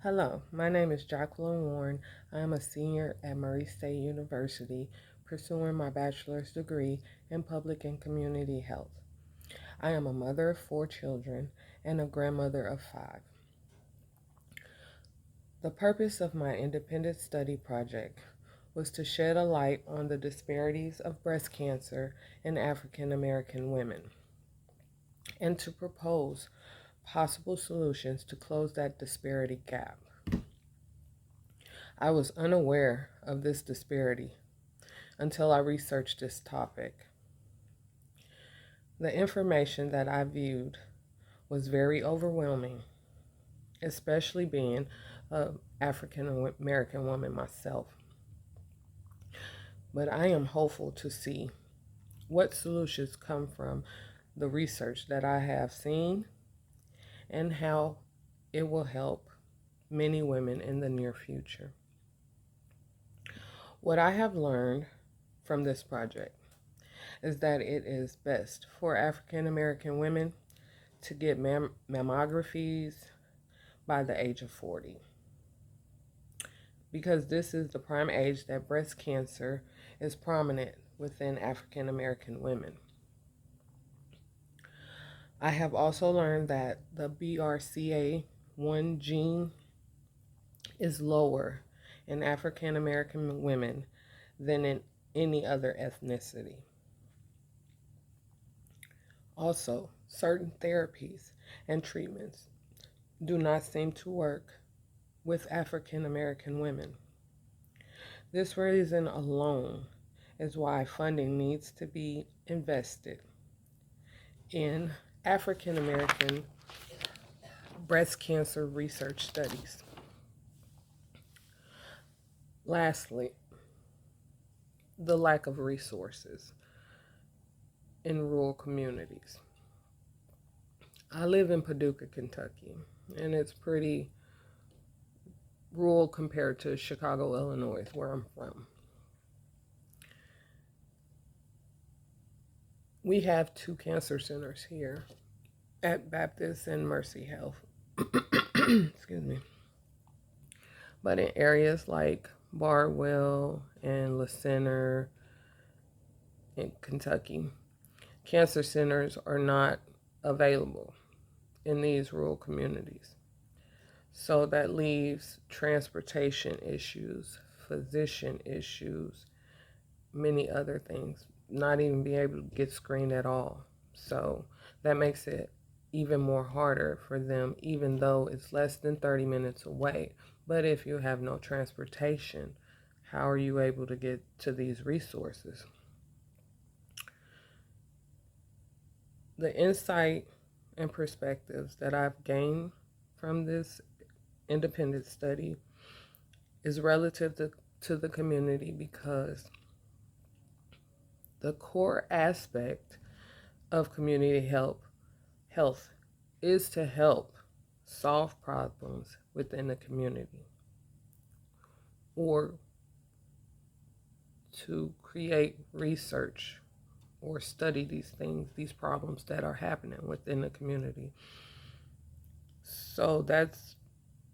Hello, my name is Jacqueline Warren. I am a senior at Murray State University pursuing my bachelor's degree in public and community health. I am a mother of 4 children and a grandmother of 5. The purpose of my independent study project was to shed a light on the disparities of breast cancer in African American women and to propose possible solutions to close that disparity gap. I was unaware of this disparity until I researched this topic. The information that I viewed was very overwhelming, especially being an African American woman myself. But I am hopeful to see what solutions come from the research that I have seen and how it will help many women in the near future. What I have learned from this project is that it is best for African American women to get mammographies by the age of 40 because this is the prime age that breast cancer is prominent within African American women. I have also learned that the BRCA1 gene is lower in African American women than in any other ethnicity. Also, certain therapies and treatments do not seem to work with African American women. This reason alone is why funding needs to be invested in African American breast cancer research studies. Lastly, the lack of resources in rural communities. I live in Paducah, Kentucky, and it's pretty rural compared to Chicago, Illinois, where I'm from. We have 2 cancer centers here at Baptist and Mercy Health. Excuse me. But in areas like Barwell and La Center in Kentucky, cancer centers are not available in these rural communities. So that leaves transportation issues, physician issues, many other things, not even be able to get screened at all. So that makes it even more harder for them, even though it's less than 30 minutes away. But if you have no transportation, how are you able to get to these resources? The insight and perspectives that I've gained from this independent study is relative to the community because the core aspect of community health is to help solve problems within the community or to create research or study these things, these problems that are happening within the community. So that's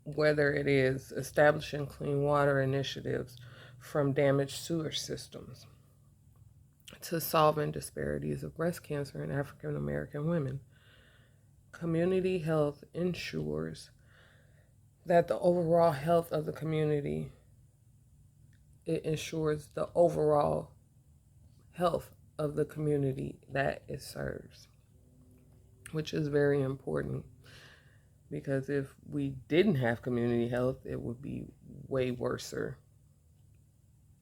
whether it is establishing clean water initiatives from damaged sewer systems to solving disparities of breast cancer in African American women. Community health ensures that the overall health of the community, it ensures the overall health of the community that it serves, which is very important because if we didn't have community health, it would be way worse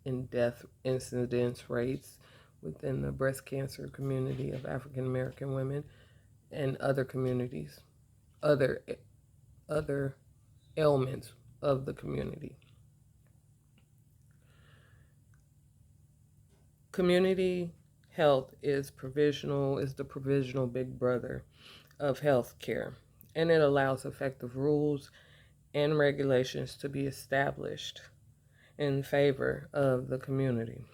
in death incidence rates within the breast cancer community of African American women and other communities, other ailments of the community. Community health is the provisional big brother of health care, and it allows effective rules and regulations to be established in favor of the community.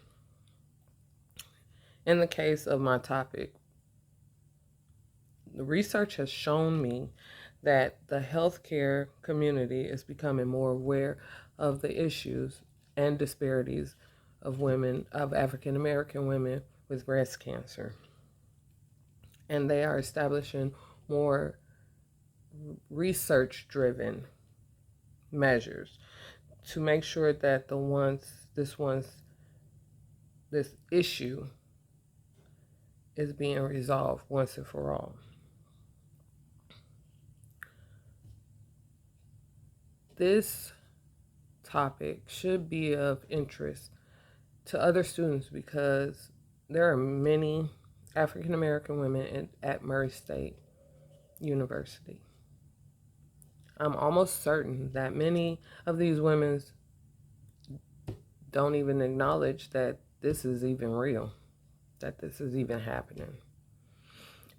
In the case of my topic, the research has shown me that the healthcare community is becoming more aware of the issues and disparities of African American women with breast cancer. And they are establishing more research driven measures to make sure that this issue is being resolved once and for all. This topic should be of interest to other students because there are many African American women at Murray State University. I'm almost certain that many of these women don't even acknowledge that this is even real, that this is even happening.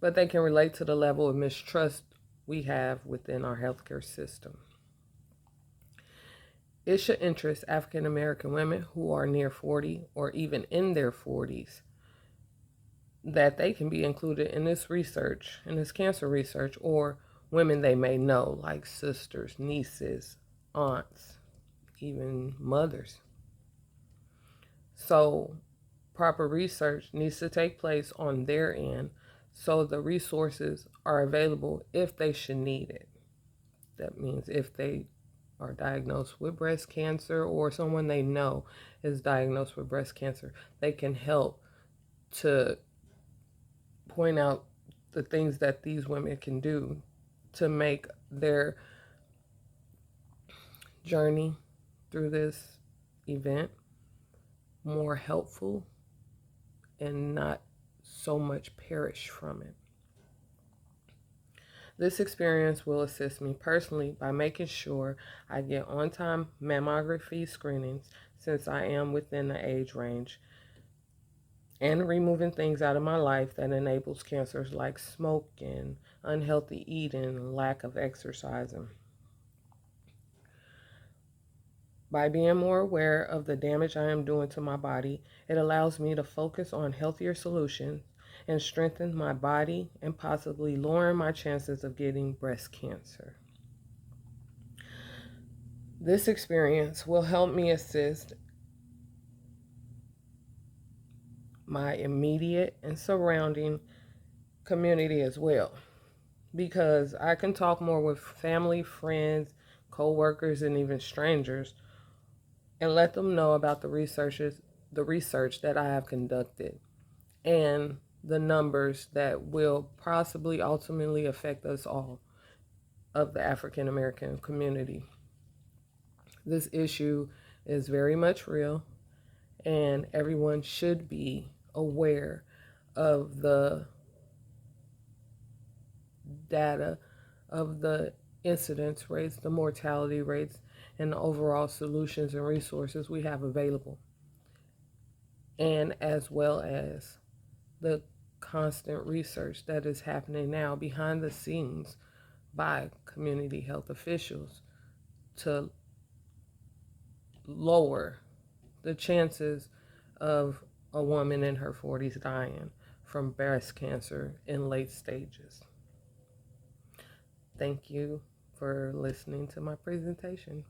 But they can relate to the level of mistrust we have within our healthcare system. It should interest African American women who are near 40 or even in their 40s that they can be included in this research, in this cancer research, or women they may know, like sisters, nieces, aunts, even mothers. So, proper research needs to take place on their end so the resources are available if they should need it. That means if they are diagnosed with breast cancer or someone they know is diagnosed with breast cancer, they can help to point out the things that these women can do to make their journey through this event more helpful and not so much perish from it. This experience will assist me personally by making sure I get on-time mammography screenings since I am within the age range and removing things out of my life that enables cancers like smoking, unhealthy eating, lack of exercising. By being more aware of the damage I am doing to my body, it allows me to focus on healthier solutions and strengthen my body and possibly lowering my chances of getting breast cancer. This experience will help me assist my immediate and surrounding community as well, because I can talk more with family, friends, co-workers, and even strangers and let them know about the research that I have conducted and the numbers that will possibly ultimately affect us all of the African American community. This issue is very much real, and everyone should be aware of the data of the incidence rates, the mortality rates, and the overall solutions and resources we have available, and as well as the constant research that is happening now behind the scenes by community health officials to lower the chances of a woman in her 40s dying from breast cancer in late stages. Thank you for listening to my presentation.